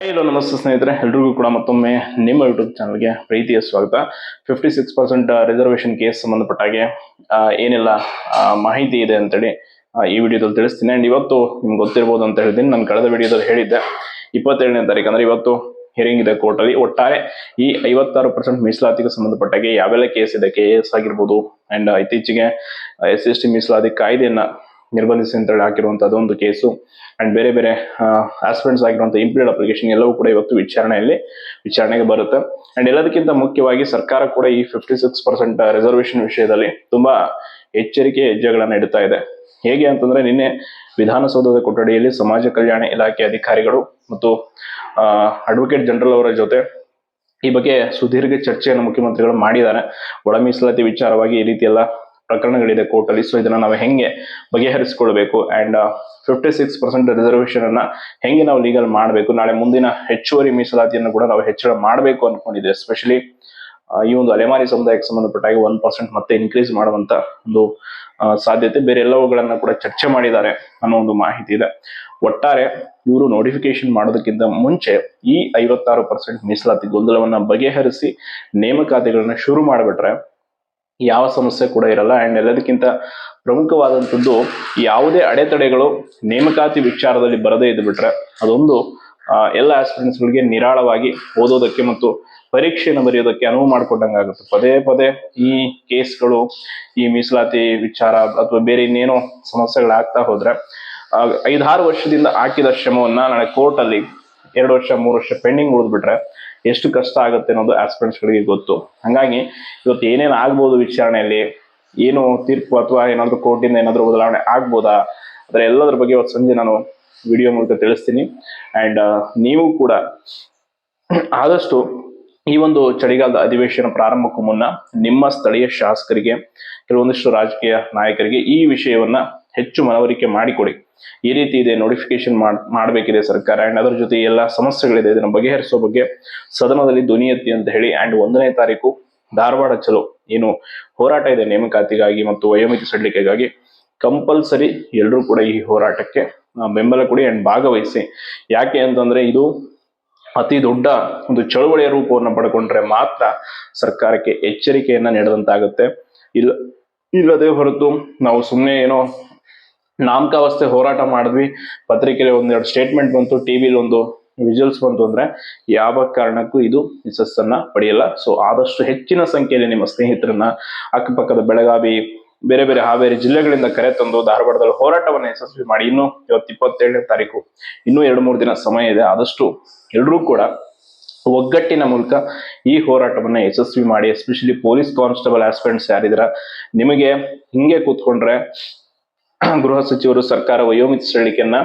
Hello ನಮಸ್ತೆ ಸ್ನೇಹಿತರೆ, ಎಲ್ರಿಗೂ ಕೂಡ ಮತ್ತೊಮ್ಮೆ ನಿಮ್ಮ ಯೂಟ್ಯೂಬ್ ಚಾನಲ್ಗೆ ಪ್ರೀತಿಯ ಸ್ವಾಗತ. 56% ರಿಸರ್ವೇಶನ್ ಕೇಸ್ ಸಂಬಂಧಪಟ್ಟಾಗೆ ಏನೆಲ್ಲ ಮಾಹಿತಿ ಇದೆ ಅಂತೇಳಿ ಈ ವಿಡಿಯೋದಲ್ಲಿ ತಿಳಿಸ್ತೀನಿ. ಅಂಡ್ ಇವತ್ತು ನಿಮ್ಗೆ ಗೊತ್ತಿರ್ಬೋದು ಅಂತ ಹೇಳಿದ್ದೀನಿ, ನಾನು ಕಳೆದ ವಿಡಿಯೋದಲ್ಲಿ ಹೇಳಿದ್ದೆ 27ನೇ ತಾರೀಕು ಅಂದ್ರೆ ಇವತ್ತು ಹಿಯರಿಂಗ್ ಇದೆ ಕೋರ್ಟ್ ಅಲ್ಲಿ. ಒಟ್ಟಾರೆ ಈ 56% ಮೀಸಲಾತಿಗೆ ಸಂಬಂಧಪಟ್ಟಾಗೆ ಯಾವೆಲ್ಲ ಕೇಸ್ ಇದೆ, KS ಆಗಿರ್ಬೋದು, ಅಂಡ್ ಇತ್ತೀಚೆಗೆ SC/ST ಮೀಸಲಾತಿ ಕಾಯ್ದೆಯನ್ನ ನಿರ್ಬಂಧಿಸಿ ಅಂತ ಹೇಳಿ ಹಾಕಿರುವಂತದ್ದು ಒಂದು ಕೇಸು, ಅಂಡ್ ಬೇರೆ ಬೇರೆ ಆಸ್ಪಿರೆಂಟ್ಸ್ ಆಗಿರುವಂತಹ ಇಂಪ್ಲೀಡ್ ಅಪ್ಲಿಕೇಶನ್ ಎಲ್ಲವೂ ಕೂಡ ಇವತ್ತು ವಿಚಾರಣೆಗೆ ಬರುತ್ತೆ. ಅಂಡ್ ಎಲ್ಲದಕ್ಕಿಂತ ಮುಖ್ಯವಾಗಿ ಸರ್ಕಾರ ಕೂಡ ಈ 56% ರಿಸರ್ವೇಶನ್ ವಿಷಯದಲ್ಲಿ ತುಂಬಾ ಎಚ್ಚರಿಕೆ ಹೆಜ್ಜೆಗಳನ್ನ ಇಡ್ತಾ ಇದೆ. ಹೇಗೆ ಅಂತಂದ್ರೆ, ನಿನ್ನೆ ವಿಧಾನಸೌಧದ ಕೊಠಡಿಯಲ್ಲಿ ಸಮಾಜ ಕಲ್ಯಾಣ ಇಲಾಖೆ ಅಧಿಕಾರಿಗಳು ಮತ್ತು ಅಡ್ವೊಕೇಟ್ ಜನರಲ್ ಅವರ ಜೊತೆ ಈ ಬಗ್ಗೆ ಸುದೀರ್ಘ ಚರ್ಚೆಯನ್ನು ಮುಖ್ಯಮಂತ್ರಿಗಳು ಮಾಡಿದ್ದಾರೆ. ಒಳ ಮೀಸಲಾತಿ ವಿಚಾರವಾಗಿ ಈ ರೀತಿ ಎಲ್ಲ ಪ್ರಕರಣಗಳಿದೆ ಕೋರ್ಟ್ ಅಲ್ಲಿ, ಸೊ ಇದನ್ನ ನಾವು ಹೆಂಗೆ ಬಗೆಹರಿಸಿಕೊಳ್ಬೇಕು ಅಂಡ್ 56% ರಿಸರ್ವೇಶನ್ ಅನ್ನ ಹೆಂಗೆ ನಾವು ಲೀಗಲ್ ಮಾಡಬೇಕು, ನಾಳೆ ಮುಂದಿನ ಹೆಚ್ಚುವರಿ ಮೀಸಲಾತಿಯನ್ನು ಕೂಡ ನಾವು ಹೆಚ್ಚಳ ಮಾಡಬೇಕು ಅನ್ಕೊಂಡಿದ್ದೆ. ಎಸ್ಪೆಷಲಿ ಈ ಒಂದು ಅಲೆಮಾರಿ ಸಮುದಾಯಕ್ಕೆ ಸಂಬಂಧಪಟ್ಟಾಗ 1% ಮತ್ತೆ ಇನ್ಕ್ರೀಸ್ ಮಾಡುವಂತ ಒಂದು ಸಾಧ್ಯತೆ, ಬೇರೆ ಎಲ್ಲವುಗಳನ್ನ ಕೂಡ ಚರ್ಚೆ ಮಾಡಿದ್ದಾರೆ ಅನ್ನೋ ಒಂದು ಮಾಹಿತಿ ಇದೆ. ಒಟ್ಟಾರೆ ಇವರು ನೋಟಿಫಿಕೇಶನ್ ಮಾಡೋದಕ್ಕಿಂತ ಮುಂಚೆ ಈ 56% ಮೀಸಲಾತಿ ಗೊಂದಲವನ್ನ ಬಗೆಹರಿಸಿ ನೇಮಕಾತಿಗಳನ್ನ ಶುರು ಮಾಡಿಬಿಟ್ರೆ ಯಾವ ಸಮಸ್ಯೆ ಕೂಡ ಇರಲ್ಲ. ಅಂಡ್ ಎಲ್ಲದಕ್ಕಿಂತ ಪ್ರಮುಖವಾದಂಥದ್ದು, ಯಾವುದೇ ಅಡೆತಡೆಗಳು ನೇಮಕಾತಿ ವಿಚಾರದಲ್ಲಿ ಬರದೇ ಇದ್ದು ಬಿಟ್ರೆ ಅದೊಂದು ಎಲ್ಲ ಆಸ್ಪಿರೆಂಟ್ಸ್ಗಳಿಗೆ ನಿರಾಳವಾಗಿ ಓದೋದಕ್ಕೆ ಮತ್ತು ಪರೀಕ್ಷೆಯನ್ನು ಬರೆಯೋದಕ್ಕೆ ಅನುವು ಮಾಡಿಕೊಟ್ಟಂಗಾಗುತ್ತೆ. ಪದೇ ಪದೇ ಈ ಕೇಸ್ಗಳು, ಈ ಮೀಸಲಾತಿ ವಿಚಾರ ಅಥವಾ ಬೇರೆ ಇನ್ನೇನೋ ಸಮಸ್ಯೆಗಳಾಗ್ತಾ ಹೋದ್ರೆ 5-6 ವರ್ಷದಿಂದ ಹಾಕಿದ ಶ್ರಮವನ್ನ ನಾಳೆ ಕೋರ್ಟ್ ಅಲ್ಲಿ 2 ವರ್ಷ 3 ವರ್ಷ ಪೆಂಡಿಂಗ್ ಉಳಿದ್ಬಿಟ್ರೆ ಎಷ್ಟು ಕಷ್ಟ ಆಗುತ್ತೆ ಅನ್ನೋದು ಆಸ್ಪಿರೆಂಟ್ಸ್ ಗಳಿಗೆ ಗೊತ್ತು. ಹಂಗಾಗಿ ಇವತ್ತು ಏನೇನು ಆಗ್ಬೋದು ವಿಚಾರಣೆಯಲ್ಲಿ, ಏನು ತೀರ್ಪು ಅಥವಾ ಏನಾದ್ರು ಕೋರ್ಟಿಂದ ಏನಾದ್ರು ಬದಲಾವಣೆ ಆಗ್ಬೋದಾ, ಅದರ ಎಲ್ಲದ್ರ ಬಗ್ಗೆ ಇವತ್ತು ಸಂಜೆ ನಾನು ವಿಡಿಯೋ ಮೂಲಕ ತಿಳಿಸ್ತೀನಿ. ಅಂಡ್ ನೀವು ಕೂಡ ಆದಷ್ಟು ಈ ಒಂದು ಚಳಿಗಾಲದ ಅಧಿವೇಶನ ಪ್ರಾರಂಭಕ್ಕೂ ಮುನ್ನ ನಿಮ್ಮ ಸ್ಥಳೀಯ ಶಾಸಕರಿಗೆ, ಕೆಲವೊಂದಿಷ್ಟು ರಾಜಕೀಯ ನಾಯಕರಿಗೆ ಈ ವಿಷಯವನ್ನ ಹೆಚ್ಚು ಮನವರಿಕೆ ಮಾಡಿಕೊಡಿ. ಈ ರೀತಿ ಇದೆ, ನೋಟಿಫಿಕೇಶನ್ ಮಾಡಬೇಕಿದೆ ಸರ್ಕಾರ, ಅಂಡ್ ಅದರ ಜೊತೆ ಎಲ್ಲ ಸಮಸ್ಯೆಗಳಿದೆ, ಇದನ್ನು ಬಗೆಹರಿಸೋ ಬಗ್ಗೆ ಸದನದಲ್ಲಿ ಧ್ವನಿ ಎತ್ತಿ ಅಂತ ಹೇಳಿ. ಅಂಡ್ 1ನೇ ತಾರೀಕು ಧಾರವಾಡ ಚಲೋ ಏನು ಹೋರಾಟ ಇದೆ ನೇಮಕಾತಿಗಾಗಿ ಮತ್ತು ವಯೋಮಿತಿ ಸಡಿಲಿಕೆಗಾಗಿ, ಕಂಪಲ್ಸರಿ ಎಲ್ಲರೂ ಕೂಡ ಈ ಹೋರಾಟಕ್ಕೆ ಬೆಂಬಲ ಕೊಡಿ ಅಂಡ್ ಭಾಗವಹಿಸಿ. ಯಾಕೆ ಅಂತಂದ್ರೆ ಇದು ಅತಿ ದೊಡ್ಡ ಒಂದು ಚಳವಳಿಯ ರೂಪವನ್ನು ಪಡ್ಕೊಂಡ್ರೆ ಮಾತ್ರ ಸರ್ಕಾರಕ್ಕೆ ಎಚ್ಚರಿಕೆಯನ್ನ ನೀಡದಂತಾಗುತ್ತೆ. ಇಲ್ಲದೆ ಹೊರತು ನಾವು ಸುಮ್ಮನೆ ಏನೋ ನಾಮಕಾವಸ್ಥೆ ಹೋರಾಟ ಮಾಡಿದ್ವಿ, ಪತ್ರಿಕೆಯಲ್ಲಿ 1-2 ಸ್ಟೇಟ್ಮೆಂಟ್ ಬಂತು, ಟಿವಿಲಿ ಒಂದು ವಿಜುವಲ್ಸ್ ಬಂತು ಅಂದ್ರೆ ಯಾವ ಕಾರಣಕ್ಕೂ ಇದು ಯಶಸ್ಸನ್ನ ಪಡೆಯಲ್ಲ. ಸೊ ಆದಷ್ಟು ಹೆಚ್ಚಿನ ಸಂಖ್ಯೆಯಲ್ಲಿ ನಿಮ್ಮ ಸ್ನೇಹಿತರನ್ನ, ಅಕ್ಕಪಕ್ಕದ ಬೆಳಗಾವಿ, ಬೇರೆ ಬೇರೆ ಹಾವೇರಿ ಜಿಲ್ಲೆಗಳಿಂದ ಕರೆ ತಂದು ಧಾರವಾಡದಲ್ಲಿ ಹೋರಾಟವನ್ನು ಯಶಸ್ವಿ ಮಾಡಿ. ಇನ್ನು ಇವತ್ತು 27ನೇ ತಾರೀಕು, ಇನ್ನೂ 2-3 ದಿನ ಸಮಯ ಇದೆ. ಆದಷ್ಟು ಎಲ್ಲರೂ ಕೂಡ ಒಗ್ಗಟ್ಟಿನ ಮೂಲಕ ಈ ಹೋರಾಟವನ್ನ ಯಶಸ್ವಿ ಮಾಡಿ. ಎಸ್ಪೆಷಲಿ ಪೊಲೀಸ್ ಕಾನ್ಸ್ಟೇಬಲ್ ಆಸ್ಪಿರೆಂಟ್ಸ್ ಯಾರಿದ್ರ, ನಿಮಗೆ ಹಿಂಗೆ ಕೂತ್ಕೊಂಡ್ರೆ ಗೃಹ ಸಚಿವರು ಸರ್ಕಾರ ವಯೋಮಿತಿ ಸಡಿಲಿಕೆಯನ್ನ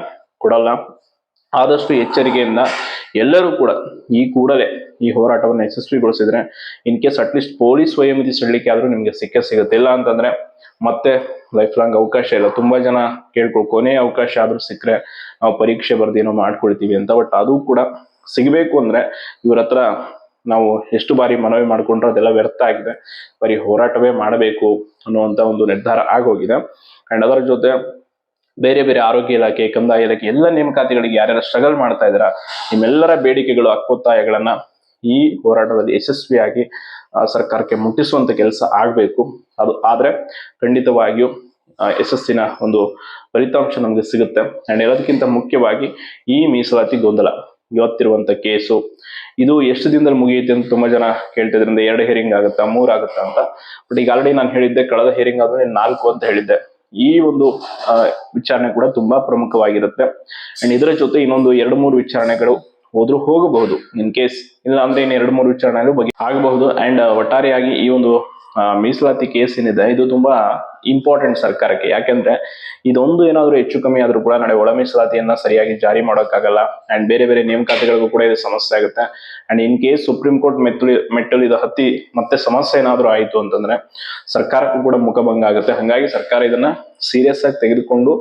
ಕೊಡಲ್ಲ. ಆದಷ್ಟು ಎಚ್ಚರಿಕೆಯಿಂದ ಎಲ್ಲರೂ ಕೂಡ ಈ ಕೂಡಲೇ ಈ ಹೋರಾಟವನ್ನು ಯಶಸ್ವಿಗೊಳಿಸಿದ್ರೆ ಇನ್ ಕೇಸ್ ಅಟ್ಲೀಸ್ಟ್ ಪೊಲೀಸ್ ವಯೋಮಿತಿ ಸಡಿಲಿಕೆ ಆದ್ರೂ ನಿಮ್ಗೆ ಸಿಗುತ್ತೆ. ಇಲ್ಲ ಅಂತಂದ್ರೆ ಮತ್ತೆ ಲೈಫ್ ಲಾಂಗ್ ಅವಕಾಶ ಇಲ್ಲ. ತುಂಬಾ ಜನ ಕೊನೆಯ ಅವಕಾಶ ಆದ್ರೂ ಸಿಕ್ಕರೆ ನಾವು ಪರೀಕ್ಷೆ ಬರ್ದೇನೋ ಮಾಡ್ಕೊಳ್ತೀವಿ ಅಂತ. ಬಟ್ ಅದು ಕೂಡ ಸಿಗಬೇಕು ಅಂದ್ರೆ ಇವ್ರ ಹತ್ರ ನಾವು ಎಷ್ಟು ಬಾರಿ ಮನವಿ ಮಾಡ್ಕೊಂಡ್ರೆ ಅದೆಲ್ಲ ವ್ಯರ್ಥ ಆಗಿದೆ. ಬರೀ ಹೋರಾಟವೇ ಮಾಡಬೇಕು ಅನ್ನುವಂತ ಒಂದು ನಿರ್ಧಾರ ಆಗೋಗಿದೆ. ಅಂಡ್ ಅದರ ಜೊತೆ ಬೇರೆ ಬೇರೆ ಆರೋಗ್ಯ ಇಲಾಖೆ, ಕಂದಾಯ ಇಲಾಖೆ ಎಲ್ಲ ನೇಮಕಾತಿಗಳಿಗೆ ಯಾರ್ಯಾರು ಸ್ಟ್ರಗಲ್ ಮಾಡ್ತಾ ಇದ್ದೀರಾ, ನಿಮ್ಮೆಲ್ಲರ ಬೇಡಿಕೆಗಳು, ಹಕ್ಕೊತ್ತಾಯಗಳನ್ನ ಈ ಹೋರಾಟದಲ್ಲಿ ಯಶಸ್ವಿಯಾಗಿ ಸರ್ಕಾರಕ್ಕೆ ಮುಟ್ಟಿಸುವಂತ ಕೆಲಸ ಆಗ್ಬೇಕು. ಅದು ಆದ್ರೆ ಖಂಡಿತವಾಗಿಯೂ ಯಶಸ್ಸಿನ ಒಂದು ಫಲಿತಾಂಶ ನಮ್ಗೆ ಸಿಗುತ್ತೆ. ಅಂಡ್ ಎಲ್ಲದಕ್ಕಿಂತ ಮುಖ್ಯವಾಗಿ ಈ ಮೀಸಲಾತಿ ಗೊಂದಲ, ಇವತ್ತಿರುವಂತ ಕೇಸು ಇದು ಎಷ್ಟು ದಿನದಲ್ಲಿ ಮುಗಿಯುತ್ತೆ ಅಂತ ತುಂಬಾ ಜನ ಕೇಳ್ತಿದ್ರಿಂದ 2 ಹಿಯರಿಂಗ್ ಆಗುತ್ತಾ 3 ಆಗುತ್ತಾ ಅಂತ. ಬಟ್ ಈಗ ಆಲ್ರೆಡಿ ನಾನು ಹೇಳಿದ್ದೆ, ಕಳೆದ ಹಿಯರಿಂಗ್ ಆದ್ಮೇಲೆ 4 ಅಂತ ಹೇಳಿದ್ದೆ. ಈ ಒಂದು ವಿಚಾರಣೆ ಕೂಡ ತುಂಬಾ ಪ್ರಮುಖವಾಗಿರುತ್ತೆ. ಅಂಡ್ ಇದರ ಜೊತೆ ಇನ್ನೊಂದು 2-3 ವಿಚಾರಣೆಗಳು ಹೋದ್ರೂ ಹೋಗಬಹುದು. ಇನ್ ಕೇಸ್ ಇಲ್ಲ ಅಂದ್ರೆ ಇನ್ನು 2-3 ವಿಚಾರಣೆಗಳು ಆಗಬಹುದು. ಅಂಡ್ ಒಟ್ಟಾರೆಯಾಗಿ ಈ ಒಂದು ಮೀಸಲಾತಿ ಕೇಸ್ ಏನಿದೆ ಇದು ತುಂಬಾ ಇಂಪಾರ್ಟೆಂಟ್ ಸರ್ಕಾರಕ್ಕೆ. ಯಾಕೆಂದ್ರೆ ಇದೊಂದು ಏನಾದ್ರು ಹೆಚ್ಚು ಕಮ್ಮಿ ಆದ್ರೂ ಕೂಡ ನಾಳೆ ಒಳ ಮೀಸಲಾತಿಯನ್ನ ಸರಿಯಾಗಿ ಜಾರಿ ಮಾಡೋಕ್ಕಾಗಲ್ಲ. ಅಂಡ್ ಬೇರೆ ಬೇರೆ ನೇಮಕಾತಿಗಳಿಗೂ ಕೂಡ ಇದು ಸಮಸ್ಯೆ ಆಗುತ್ತೆ. And in case supreme court ಮೆಟ್ಟಲು ಇದು ಹತ್ತಿ ಮತ್ತೆ ಸಮಸ್ಯೆ ಏನಾದ್ರು ಆಯ್ತು ಅಂತಂದ್ರೆ ಸರ್ಕಾರಕ್ಕೂ ಕೂಡ ಮುಖಭಂಗ ಆಗುತ್ತೆ. ಹಾಗಾಗಿ ಸರ್ಕಾರ ಇದನ್ನ ಸೀರಿಯಸ್ ಆಗಿ ತೆಗೆದುಕೊಂಡು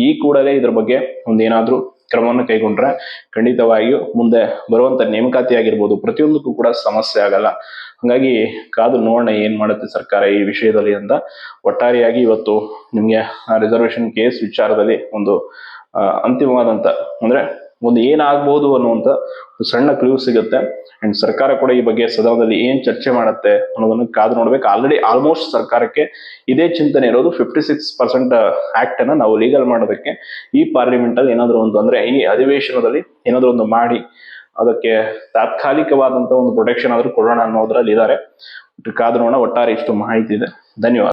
ಈ ಕೂಡಲೇ ಇದ್ರ ಬಗ್ಗೆ ಒಂದೇನಾದ್ರೂ ಕ್ರಮವನ್ನು ಕೈಗೊಂಡ್ರೆ ಖಂಡಿತವಾಗಿಯೂ ಮುಂದೆ ಬರುವಂತ ನೇಮಕಾತಿ ಆಗಿರ್ಬೋದು ಪ್ರತಿಯೊಂದಕ್ಕೂ ಕೂಡ ಸಮಸ್ಯೆ ಆಗಲ್ಲ. ಹಾಗಾಗಿ ಕಾದು ನೋಡೋಣ ಏನ್ ಮಾಡುತ್ತೆ ಸರ್ಕಾರ ಈ ವಿಷಯದಲ್ಲಿ ಅಂತ. ಒಟ್ಟಾರೆಯಾಗಿ ಇವತ್ತು ನಿಮ್ಗೆ ರಿಸರ್ವೇಶನ್ ಕೇಸ್ ವಿಚಾರದಲ್ಲಿ ಒಂದು ಅಂತಿಮವಾದಂತ ಅಂದ್ರೆ ಒಂದು ಏನಾಗ್ಬೋದು ಅನ್ನುವಂಥ ಒಂದು ಸಣ್ಣ ಕ್ಲೂ ಸಿಗುತ್ತೆ. ಅಂಡ್ ಸರ್ಕಾರ ಕೂಡ ಈ ಬಗ್ಗೆ ಸದನದಲ್ಲಿ ಏನ್ ಚರ್ಚೆ ಮಾಡುತ್ತೆ ಅನ್ನೋದನ್ನು ಕಾದು ನೋಡ್ಬೇಕು. ಆಲ್ಮೋಸ್ಟ್ ಸರ್ಕಾರಕ್ಕೆ ಇದೇ ಚಿಂತನೆ ಇರೋದು, 56% ಆಕ್ಟ್ ಅನ್ನ ನಾವು ಲೀಗಲ್ ಮಾಡೋದಕ್ಕೆ ಈ ಪಾರ್ಲಿಮೆಂಟ್ ಅಲ್ಲಿ ಏನಾದ್ರು ಒಂದು, ಅಂದ್ರೆ ಈ ಅಧಿವೇಶನದಲ್ಲಿ ಏನಾದ್ರು ಒಂದು ಮಾಡಿ ಅದಕ್ಕೆ ತಾತ್ಕಾಲಿಕವಾದಂತಹ ಒಂದು ಪ್ರೊಟೆಕ್ಷನ್ ಆದ್ರೂ ಕೊಡೋಣ ಅನ್ನೋದ್ರಲ್ಲಿ ಇದ್ದಾರೆ. ಕಾದು ನೋಡೋಣ. ಒಟ್ಟಾರೆ ಇಷ್ಟು ಮಾಹಿತಿ ಇದೆ. ಧನ್ಯವಾದ.